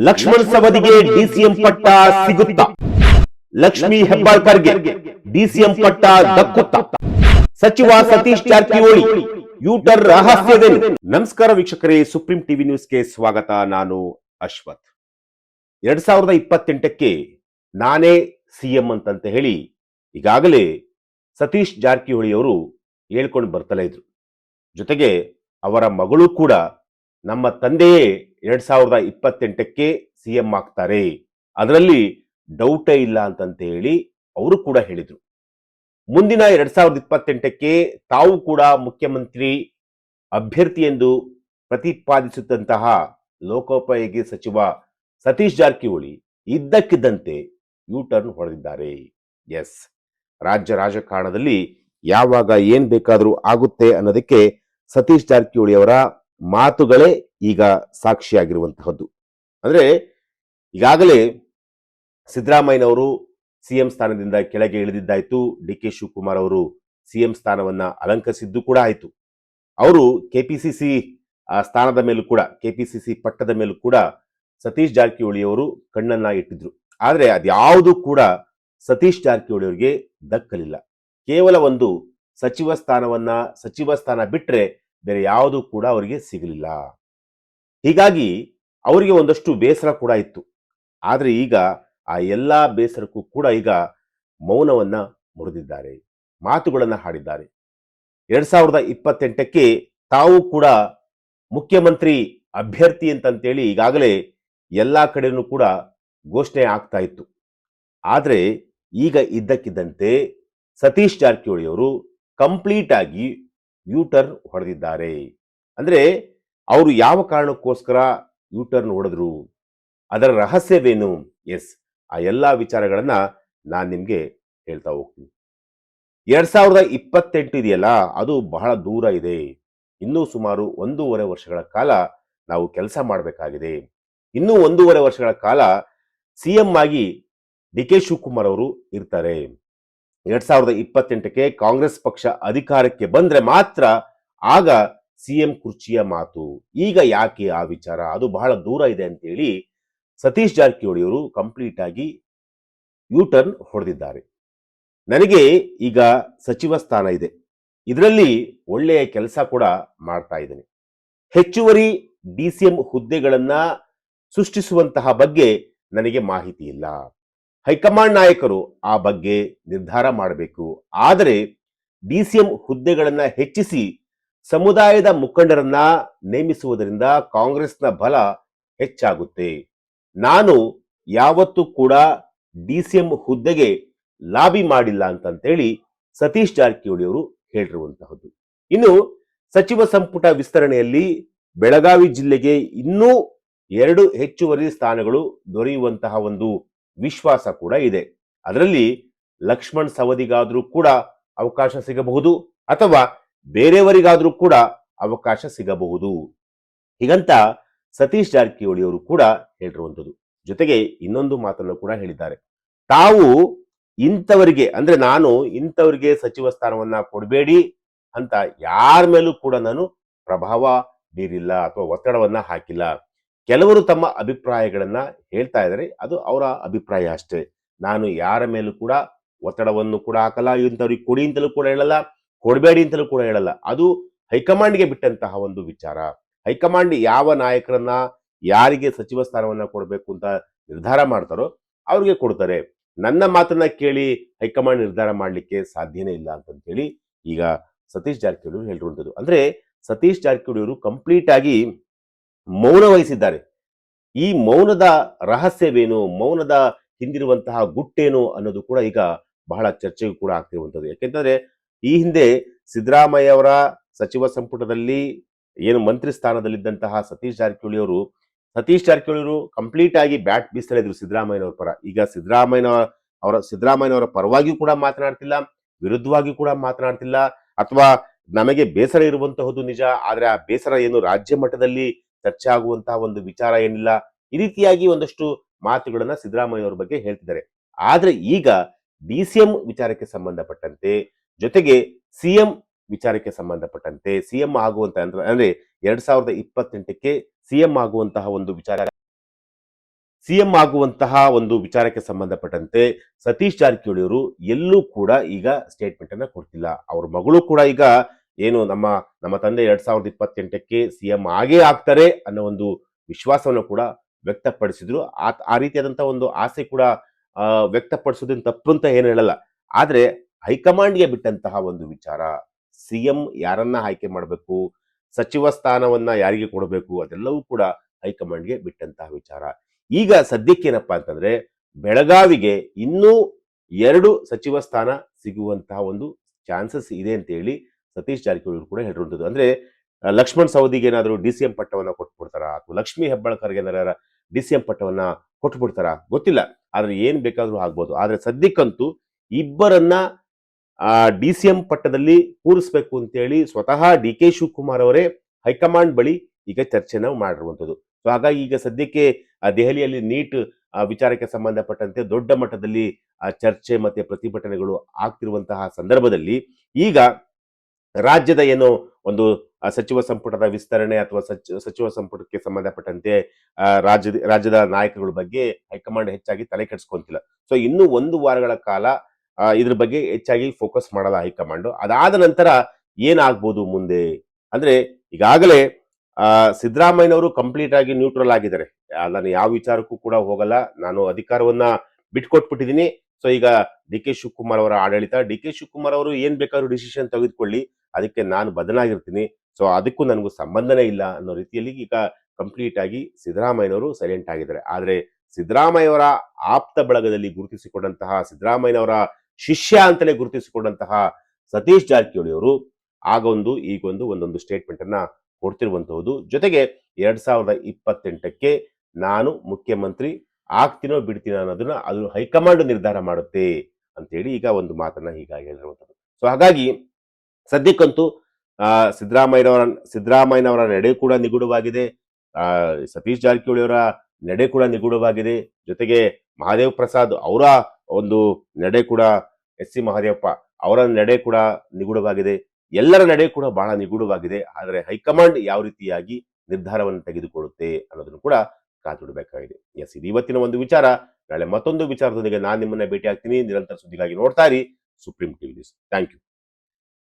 Lakshman ಸವದಿಗೆ DCM ಪಟ್ಟ ಸಿಗುತ್ತಾ? Lakshmi ಹೆಬ್ಬಾಳ್ಕರ್ಗೆ DCM ಪಟ್ಟ ದಕ್ಕುತ್ತಾ? ಸಚಿವ ಸತೀಶ್ ಜಾರಕಿಹೊಳಿ ಯೂಟರ್ ರಹಸ್ಯವೇನು? ನಮಸ್ಕಾರ ವೀಕ್ಷಕರೇ, ಸುಪ್ರೀಂ ಟಿವಿ ನ್ಯೂಸ್ಗೆ ಸ್ವಾಗತ. ನಾನು ಅಶ್ವಥ್. 2028ಕ್ಕೆ ನಾನೇ ಸಿಎಂ ಅಂತಂತ ಹೇಳಿ ಈಗಾಗಲೇ ಸತೀಶ್ ಜಾರಕಿಹೊಳಿ ಅವರು ಹೇಳ್ಕೊಂಡು ಬರ್ತಲೇ ಇದ್ರು. ಜೊತೆಗೆ ಅವರ ಮಗಳು ಕೂಡ ನಮ್ಮ ತಂದೆಯೇ 2028ಕ್ಕೆ ಸಿಎಂ ಆಗ್ತಾರೆ, ಅದರಲ್ಲಿ ಡೌಟೇ ಇಲ್ಲ ಅಂತಂತ ಹೇಳಿ ಅವರು ಕೂಡ ಹೇಳಿದ್ರು. ಮುಂದಿನ 2028ಕ್ಕೆ ತಾವು ಕೂಡ ಮುಖ್ಯಮಂತ್ರಿ ಅಭ್ಯರ್ಥಿ ಎಂದು ಪ್ರತಿಪಾದಿಸುತ್ತಂತಹ ಲೋಕೋಪಯೋಗಿ ಸಚಿವ ಸತೀಶ್ ಜಾರಕಿಹೊಳಿ ಇದ್ದಕ್ಕಿದ್ದಂತೆ ಯೂಟರ್ನ್ ಹೊಡೆದಿದ್ದಾರೆ. ಎಸ್, ರಾಜ್ಯ ರಾಜಕಾರಣದಲ್ಲಿ ಯಾವಾಗ ಏನ್ ಬೇಕಾದರೂ ಆಗುತ್ತೆ ಅನ್ನೋದಕ್ಕೆ ಸತೀಶ್ ಜಾರಕಿಹೊಳಿ ಅವರ ಮಾತುಗಳೇ ಈಗ ಸಾಕ್ಷಿಯಾಗಿರುವಂತಹದ್ದು. ಅಂದ್ರೆ ಈಗಾಗಲೇ ಸಿದ್ದರಾಮಯ್ಯನವರು ಸಿಎಂ ಸ್ಥಾನದಿಂದ ಕೆಳಗೆ ಇಳಿದಿದ್ದಾಯ್ತು, ಡಿ.ಕೆ. ಶಿವಕುಮಾರ್ ಅವರು ಸಿಎಂ ಸ್ಥಾನವನ್ನ ಅಲಂಕರಿಸಿದ್ದು ಕೂಡ ಆಯ್ತು. ಅವರು ಕೆಪಿಸಿಸಿ ಸ್ಥಾನದ ಮೇಲೂ ಕೂಡ, ಕೆಪಿಸಿಸಿ ಪಟ್ಟದ ಮೇಲೂ ಕೂಡ ಸತೀಶ್ ಜಾರಕಿಹೊಳಿ ಅವರು ಕಣ್ಣನ್ನ ಇಟ್ಟಿದ್ರು. ಆದ್ರೆ ಅದ್ಯಾವುದು ಕೂಡ ಸತೀಶ್ ಜಾರಕಿಹೊಳಿ ಅವರಿಗೆ ದಕ್ಕಲಿಲ್ಲ. ಕೇವಲ ಒಂದು ಸಚಿವ ಸ್ಥಾನ ಬಿಟ್ರೆ ಬೇರೆ ಯಾವುದು ಕೂಡ ಅವರಿಗೆ ಸಿಗಲಿಲ್ಲ. ಹೀಗಾಗಿ ಅವರಿಗೆ ಒಂದಷ್ಟು ಬೇಸರ ಕೂಡ ಇತ್ತು. ಆದ್ರೆ ಈಗ ಆ ಎಲ್ಲಾ ಬೇಸರಕ್ಕೂ ಕೂಡ ಈಗ ಮೌನವನ್ನ ಮುರಿದಿದ್ದಾರೆ, ಮಾತುಗಳನ್ನ ಹಾಡಿದ್ದಾರೆ. 2028ಕ್ಕೆ ತಾವು ಕೂಡ ಮುಖ್ಯಮಂತ್ರಿ ಅಭ್ಯರ್ಥಿ ಅಂತಂತೇಳಿ ಈಗಾಗಲೇ ಎಲ್ಲಾ ಕಡೆನೂ ಕೂಡ ಘೋಷಣೆ ಆಗ್ತಾ ಇತ್ತು. ಆದ್ರೆ ಈಗ ಇದ್ದಕ್ಕಿದ್ದಂತೆ ಸತೀಶ್ ಜಾರಕಿಹೊಳಿ ಅವರು ಕಂಪ್ಲೀಟ್ ಆಗಿ ಯೂಟರ್ನ್ ಹೊಡೆದಿದ್ದಾರೆ. ಅಂದ್ರೆ ಅವರು ಯಾವ ಕಾರಣಕ್ಕೋಸ್ಕರ ಯೂಟರ್ನ್ ಹೊಡೆದ್ರು, ಅದರ ರಹಸ್ಯವೇನು? ಎಸ್, ಆ ಎಲ್ಲಾ ವಿಚಾರಗಳನ್ನ ನಾನು ನಿಮ್ಗೆ ಹೇಳ್ತಾ ಹೋಗ್ತೀನಿ. 2028 ಇದೆಯಲ್ಲ, ಅದು ಬಹಳ ದೂರ ಇದೆ. ಇನ್ನೂ ಸುಮಾರು 1.5 ವರ್ಷಗಳ ಕಾಲ ನಾವು ಕೆಲಸ ಮಾಡಬೇಕಾಗಿದೆ. ಇನ್ನೂ 1.5 ವರ್ಷಗಳ ಕಾಲ ಸಿಎಂ ಆಗಿ ಡಿ.ಕೆ. ಶಿವಕುಮಾರ್ ಅವರು ಇರ್ತಾರೆ. 2028ಕ್ಕೆ ಕಾಂಗ್ರೆಸ್ ಪಕ್ಷ ಅಧಿಕಾರಕ್ಕೆ ಬಂದ್ರೆ ಮಾತ್ರ ಆಗ ಸಿಎಂ ಕುರ್ಚಿಯ ಮಾತು. ಈಗ ಯಾಕೆ ಆ ವಿಚಾರ, ಅದು ಬಹಳ ದೂರ ಇದೆ ಅಂತೇಳಿ ಸತೀಶ್ ಜಾರಕಿಹೊಳಿ ಅವರು ಕಂಪ್ಲೀಟ್ ಆಗಿ ಯೂಟರ್ನ್ ಹೊಡೆದಿದ್ದಾರೆ. ನನಗೆ ಈಗ ಸಚಿವ ಸ್ಥಾನ ಇದೆ, ಇದರಲ್ಲಿ ಒಳ್ಳೆಯ ಕೆಲಸ ಕೂಡ ಮಾಡ್ತಾ ಇದ್ದೇನೆ. ಹೆಚ್ಚುವರಿ ಡಿಸಿಎಂ ಹುದ್ದೆಗಳನ್ನ ಸೃಷ್ಟಿಸುವಂತಹ ಬಗ್ಗೆ ನನಗೆ ಮಾಹಿತಿ ಇಲ್ಲ. ಹೈಕಮಾಂಡ್ ನಾಯಕರು ಆ ಬಗ್ಗೆ ನಿರ್ಧಾರ ಮಾಡಬೇಕು. ಆದರೆ ಡಿಸಿಎಂ ಹುದ್ದೆಗಳನ್ನ ಹೆಚ್ಚಿಸಿ ಸಮುದಾಯದ ಮುಖಂಡರನ್ನ ನೇಮಿಸುವುದರಿಂದ ಕಾಂಗ್ರೆಸ್ನ ಬಲ ಹೆಚ್ಚಾಗುತ್ತೆ. ನಾನು ಯಾವತ್ತೂ ಕೂಡ ಡಿಸಿಎಂ ಹುದ್ದೆಗೆ ಲಾಬಿ ಮಾಡಿಲ್ಲ ಅಂತಂತೇಳಿ ಸತೀಶ್ ಜಾರಕಿಹೊಳಿ ಅವರು ಹೇಳಿರುವಂತಹದ್ದು. ಇನ್ನು ಸಚಿವ ಸಂಪುಟ ವಿಸ್ತರಣೆಯಲ್ಲಿ ಬೆಳಗಾವಿ ಜಿಲ್ಲೆಗೆ ಇನ್ನೂ 2 ಹೆಚ್ಚುವರಿ ಸ್ಥಾನಗಳು ದೊರೆಯುವಂತಹ ಒಂದು ವಿಶ್ವಾಸ ಕೂಡ ಇದೆ. ಅದರಲ್ಲಿ ಲಕ್ಷ್ಮಣ್ ಸವದಿಗಾದ್ರೂ ಕೂಡ ಅವಕಾಶ ಸಿಗಬಹುದು, ಅಥವಾ ಬೇರೆಯವರಿಗಾದ್ರೂ ಕೂಡ ಅವಕಾಶ ಸಿಗಬಹುದು. ಹೀಗಂತ ಸತೀಶ್ ಜಾರಕಿಹೊಳಿ ಅವರು ಕೂಡ ಹೇಳಿರುವಂಥದ್ದು. ಜೊತೆಗೆ ಇನ್ನೊಂದು ಮಾತನ್ನು ಕೂಡ ಹೇಳಿದ್ದಾರೆ. ತಾವು ಇಂಥವರಿಗೆ, ಅಂದ್ರೆ ನಾನು ಇಂಥವರಿಗೆ ಸಚಿವ ಸ್ಥಾನವನ್ನ ಕೊಡಬೇಡಿ ಅಂತ ಯಾರ ಮೇಲೂ ಕೂಡ ನಾನು ಪ್ರಭಾವ ಬೀರಿಲ್ಲ ಅಥವಾ ಒತ್ತಡವನ್ನ ಹಾಕಿಲ್ಲ. ಕೆಲವರು ತಮ್ಮ ಅಭಿಪ್ರಾಯಗಳನ್ನ ಹೇಳ್ತಾ ಇದ್ದಾರೆ, ಅದು ಅವರ ಅಭಿಪ್ರಾಯ ಅಷ್ಟೇ. ನಾನು ಯಾರ ಮೇಲೂ ಕೂಡ ಒತ್ತಡವನ್ನು ಕೂಡ ಹಾಕಲ್ಲ. ಇಂಥವ್ರಿಗೆ ಕೊಡಿ ಅಂತಲೂ ಕೂಡ ಹೇಳಲ್ಲ, ಕೊಡಬೇಡಿ ಅಂತಲೂ ಕೂಡ ಹೇಳಲ್ಲ. ಅದು ಹೈಕಮಾಂಡ್ಗೆ ಬಿಟ್ಟಂತಹ ಒಂದು ವಿಚಾರ. ಹೈಕಮಾಂಡ್ ಯಾವ ನಾಯಕರನ್ನ ಯಾರಿಗೆ ಸಚಿವ ಸ್ಥಾನವನ್ನ ಕೊಡಬೇಕು ಅಂತ ನಿರ್ಧಾರ ಮಾಡ್ತಾರೋ ಅವ್ರಿಗೆ ಕೊಡ್ತಾರೆ. ನನ್ನ ಮಾತನ್ನ ಕೇಳಿ ಹೈಕಮಾಂಡ್ ನಿರ್ಧಾರ ಮಾಡ್ಲಿಕ್ಕೆ ಸಾಧ್ಯನೇ ಇಲ್ಲ ಅಂತಂತ ಹೇಳಿ ಈಗ ಸತೀಶ್ ಜಾರಕಿಹೊಳಿ ಅವರು ಹೇಳಿರುವಂಥದ್ದು. ಅಂದ್ರೆ ಸತೀಶ್ ಜಾರಕಿಹೊಳಿ ಅವರು ಕಂಪ್ಲೀಟ್ ಆಗಿ ಮೌನ ವಹಿಸಿದ್ದಾರೆ. ಈ ಮೌನದ ರಹಸ್ಯವೇನು, ಮೌನದ ಹಿಂದಿರುವಂತಹ ಗುಟ್ಟೇನು ಅನ್ನೋದು ಕೂಡ ಈಗ ಬಹಳ ಚರ್ಚೆಗೂ ಕೂಡ ಆಗ್ತಿರುವಂಥದ್ದು. ಯಾಕೆಂತಂದ್ರೆ ಈ ಹಿಂದೆ ಸಿದ್ದರಾಮಯ್ಯ ಅವರ ಸಚಿವ ಸಂಪುಟದಲ್ಲಿ ಏನು ಮಂತ್ರಿ ಸ್ಥಾನದಲ್ಲಿದ್ದಂತಹ ಸತೀಶ್ ಜಾರಕಿಹೊಳಿ ಅವರು ಕಂಪ್ಲೀಟ್ ಆಗಿ ಬ್ಯಾಟ್ ಬೀಸ್ತಾ ಇದ್ರು ಸಿದ್ದರಾಮಯ್ಯನವರ ಪರ. ಈಗ ಸಿದ್ದರಾಮಯ್ಯನವರ ಪರವಾಗಿಯೂ ಕೂಡ ಮಾತನಾಡ್ತಿಲ್ಲ, ವಿರುದ್ಧವಾಗಿಯೂ ಕೂಡ ಮಾತನಾಡ್ತಿಲ್ಲ. ಅಥವಾ ನಮಗೆ ಬೇಸರ ಇರುವಂತಹದ್ದು ನಿಜ, ಆದ್ರೆ ಆ ಬೇಸರ ಏನು ರಾಜ್ಯ ಮಟ್ಟದಲ್ಲಿ ಚರ್ಚೆ ಆಗುವಂತಹ ಒಂದು ವಿಚಾರ ಏನಿಲ್ಲ. ಈ ರೀತಿಯಾಗಿ ಒಂದಷ್ಟು ಮಾತುಗಳನ್ನ ಸಿದ್ದರಾಮಯ್ಯನವರ ಬಗ್ಗೆ ಹೇಳ್ತಿದ್ದಾರೆ. ಆದ್ರೆ ಈಗ ಡಿಸಿಎಂ ವಿಚಾರಕ್ಕೆ ಸಂಬಂಧಪಟ್ಟಂತೆ, ಜೊತೆಗೆ ಸಿಎಂ ವಿಚಾರಕ್ಕೆ ಸಂಬಂಧಪಟ್ಟಂತೆ, ಸಿಎಂ ಆಗುವಂತ ಅಂದ್ರೆ 2028ಕ್ಕೆ ಸಿಎಂ ಆಗುವಂತಹ ಒಂದು ವಿಚಾರ ಸಿಎಂ ಆಗುವಂತಹ ಒಂದು ವಿಚಾರಕ್ಕೆ ಸಂಬಂಧಪಟ್ಟಂತೆ ಸತೀಶ್ ಜಾರಕಿಹೊಳಿ ಅವರು ಎಲ್ಲೂ ಕೂಡ ಈಗ ಸ್ಟೇಟ್ಮೆಂಟ್ ಅನ್ನ ಕೊಡ್ತಿಲ್ಲ. ಅವ್ರ ಮಗಳು ಕೂಡ ಈಗ ಏನು ನಮ್ಮ ನಮ್ಮ ತಂದೆ 2028ಕ್ಕೆ ಸಿಎಂ ಆಗೇ ಆಗ್ತಾರೆ ಅನ್ನೋ ಒಂದು ವಿಶ್ವಾಸವನ್ನು ಕೂಡ ವ್ಯಕ್ತಪಡಿಸಿದ್ರು. ಆ ರೀತಿಯಾದಂತಹ ಒಂದು ಆಸೆ ಕೂಡ ವ್ಯಕ್ತಪಡಿಸೋದನ್ನ ತಪ್ಪು ಅಂತ ಏನು ಹೇಳಲ್ಲ. ಆದ್ರೆ ಹೈಕಮಾಂಡ್ಗೆ ಬಿಟ್ಟಂತಹ ಒಂದು ವಿಚಾರ, ಸಿಎಂ ಯಾರನ್ನ ಆಯ್ಕೆ ಮಾಡಬೇಕು, ಸಚಿವ ಸ್ಥಾನವನ್ನ ಯಾರಿಗೆ ಕೊಡಬೇಕು, ಅದೆಲ್ಲವೂ ಕೂಡ ಹೈಕಮಾಂಡ್ಗೆ ಬಿಟ್ಟಂತಹ ವಿಚಾರ. ಈಗ ಸದ್ಯಕ್ಕೇನಪ್ಪಾ ಅಂತಂದ್ರೆ ಬೆಳಗಾವಿಗೆ ಇನ್ನೂ 2 ಸಚಿವ ಸ್ಥಾನ ಸಿಗುವಂತಹ ಒಂದು ಚಾನ್ಸಸ್ ಇದೆ ಅಂತ ಹೇಳಿ ಸತೀಶ್ ಜಾರಕಿಹೊಳಿ ಕೂಡ ಹೇಳಿರುವಂಥದ್ದು. ಅಂದ್ರೆ ಲಕ್ಷ್ಮಣ್ ಸವದಿಗೆ ಏನಾದರೂ ಡಿಸಿಎಂ ಪಟ್ಟವನ್ನ ಕೊಟ್ಬಿಡ್ತಾರಾ, ಅಥವಾ ಲಕ್ಷ್ಮೀ ಹೆಬ್ಬಾಳ್ಕರ್ಗೆ ಏನಾರ ಡಿಸಿಎಂ ಪಟ್ಟವನ್ನ ಕೊಟ್ಬಿಡ್ತಾರಾ ಗೊತ್ತಿಲ್ಲ. ಆದ್ರೆ ಏನ್ ಬೇಕಾದ್ರೂ ಆಗ್ಬೋದು. ಆದ್ರೆ ಸದ್ಯಕ್ಕಂತೂ ಇಬ್ಬರನ್ನ ಡಿಸಿಎಂ ಪಟ್ಟದಲ್ಲಿ ಕೂರಿಸ್ಬೇಕು ಅಂತೇಳಿ ಸ್ವತಃ ಡಿ ಕೆ ಶಿವಕುಮಾರ್ ಅವರೇ ಹೈಕಮಾಂಡ್ ಬಳಿ ಈಗ ಚರ್ಚೆನ ಮಾಡಿರುವಂಥದ್ದು. ಸೊ ಹಾಗಾಗಿ ಈಗ ಸದ್ಯಕ್ಕೆ ದೆಹಲಿಯಲ್ಲಿ ನೀಟ್ ವಿಚಾರಕ್ಕೆ ಸಂಬಂಧಪಟ್ಟಂತೆ ದೊಡ್ಡ ಮಟ್ಟದಲ್ಲಿ ಚರ್ಚೆ ಮತ್ತೆ ಪ್ರತಿಭಟನೆಗಳು ಆಗ್ತಿರುವಂತಹ ಸಂದರ್ಭದಲ್ಲಿ ಈಗ ರಾಜ್ಯದ ಏನೋ ಒಂದು ಸಚಿವ ಸಂಪುಟದ ವಿಸ್ತರಣೆ ಅಥವಾ ಸಚಿವ ಸಂಪುಟಕ್ಕೆ ಸಂಬಂಧಪಟ್ಟಂತೆ ರಾಜ್ಯದ ನಾಯಕರುಗಳ ಬಗ್ಗೆ ಹೈಕಮಾಂಡ್ ಹೆಚ್ಚಾಗಿ ತಲೆ ಕೆಡಿಸ್ಕೊಂತಿಲ್ಲ. ಸೊ ಇನ್ನು 1 ವಾರಗಳ ಕಾಲ ಇದ್ರ ಬಗ್ಗೆ ಹೆಚ್ಚಾಗಿ ಫೋಕಸ್ ಮಾಡಲ್ಲ ಹೈಕಮಾಂಡ್. ಅದಾದ ನಂತರ ಏನಾಗ್ಬೋದು ಮುಂದೆ ಅಂದ್ರೆ ಈಗಾಗಲೇ ಸಿದ್ದರಾಮಯ್ಯನವರು ಕಂಪ್ಲೀಟ್ ಆಗಿ ನ್ಯೂಟ್ರಲ್ ಆಗಿದ್ದಾರೆ. ನಾನು ಯಾವ ವಿಚಾರಕ್ಕೂ ಕೂಡ ಹೋಗಲ್ಲ, ನಾನು ಅಧಿಕಾರವನ್ನ ಬಿಟ್ಕೊಟ್ಬಿಟ್ಟಿದ್ದೀನಿ. ಸೊ ಈಗ ಡಿ ಕೆ ಶಿವಕುಮಾರ್ ಅವರ ಆಡಳಿತ, ಡಿ ಕೆ ಶಿವಕುಮಾರ್ ಅವರು ಏನ್ ಬೇಕಾದ್ರೂ ಡಿಸಿಷನ್ ತೆಗೆದುಕೊಳ್ಳಿ, ಅದಕ್ಕೆ ನಾನು ಬದಲಾಗಿರ್ತೀನಿ, ಸೊ ಅದಕ್ಕೂ ನನಗೂ ಸಂಬಂಧನೇ ಇಲ್ಲ ಅನ್ನೋ ರೀತಿಯಲ್ಲಿ ಈಗ ಕಂಪ್ಲೀಟ್ ಆಗಿ ಸಿದ್ದರಾಮಯ್ಯನವರು ಸೈಲೆಂಟ್ ಆಗಿದ್ದಾರೆ. ಆದ್ರೆ ಸಿದ್ದರಾಮಯ್ಯವರ ಆಪ್ತ ಬಳಗದಲ್ಲಿ ಗುರುತಿಸಿಕೊಂಡಂತಹ, ಸಿದ್ದರಾಮಯ್ಯನವರ ಶಿಷ್ಯ ಅಂತಲೇ ಗುರುತಿಸಿಕೊಂಡಂತಹ ಸತೀಶ್ ಜಾರಕಿಹೊಳಿ ಅವರು ಆಗೊಂದು ಈಗೊಂದು ಒಂದೊಂದು ಸ್ಟೇಟ್ಮೆಂಟ್ ಅನ್ನ ಕೊಡ್ತಿರುವಂತಹುದು. ಜೊತೆಗೆ 2028ಕ್ಕೆ ನಾನು ಮುಖ್ಯಮಂತ್ರಿ ಆಗ್ತೀನೋ ಬಿಡ್ತೀನೋ ಅನ್ನೋದನ್ನ ಅದು ಹೈಕಮಾಂಡ್ ನಿರ್ಧಾರ ಮಾಡುತ್ತೆ ಅಂತೇಳಿ ಈಗ ಒಂದು ಮಾತನ್ನ ಹೀಗಾಗಿ ಹೇಳಿರುವಂಥದ್ದು. ಸೊ ಹಾಗಾಗಿ ಸದ್ಯಕ್ಕಂತೂ ಸಿದ್ದರಾಮಯ್ಯನವರ ನಡೆ ಕೂಡ ನಿಗೂಢವಾಗಿದೆ, ಸತೀಶ್ ಜಾರಕಿಹೊಳಿ ಅವರ ನಡೆ ಕೂಡ ನಿಗೂಢವಾಗಿದೆ. ಜೊತೆಗೆ ಮಹಾದೇವ್ ಪ್ರಸಾದ್ ಅವರ ಒಂದು ನಡೆ ಕೂಡ, ಎಸ್ ಸಿ ಮಹದೇವಪ್ಪ ಅವರ ನಡೆ ಕೂಡ ನಿಗೂಢವಾಗಿದೆ. ಎಲ್ಲರ ನಡೆ ಕೂಡ ಬಹಳ ನಿಗೂಢವಾಗಿದೆ. ಆದರೆ ಹೈಕಮಾಂಡ್ ಯಾವ ರೀತಿಯಾಗಿ ನಿರ್ಧಾರವನ್ನು ತೆಗೆದುಕೊಳ್ಳುತ್ತೆ ಅನ್ನೋದನ್ನು ಕೂಡ ಕಾದುಡಬೇಕಾಗಿದೆ. ಎಸ್, ಇದು ಇವತ್ತಿನ ಒಂದು ವಿಚಾರ. ನಾಳೆ ಮತ್ತೊಂದು ವಿಚಾರದೊಂದಿಗೆ ನಾನು ನಿಮ್ಮನ್ನ ಭೇಟಿ ಆಗ್ತೀನಿ. ನಿರಂತರ ಸುದ್ದಿಗಾಗಿ ನೋಡ್ತಾ ಇರಿ Supreme TV news. Thank you.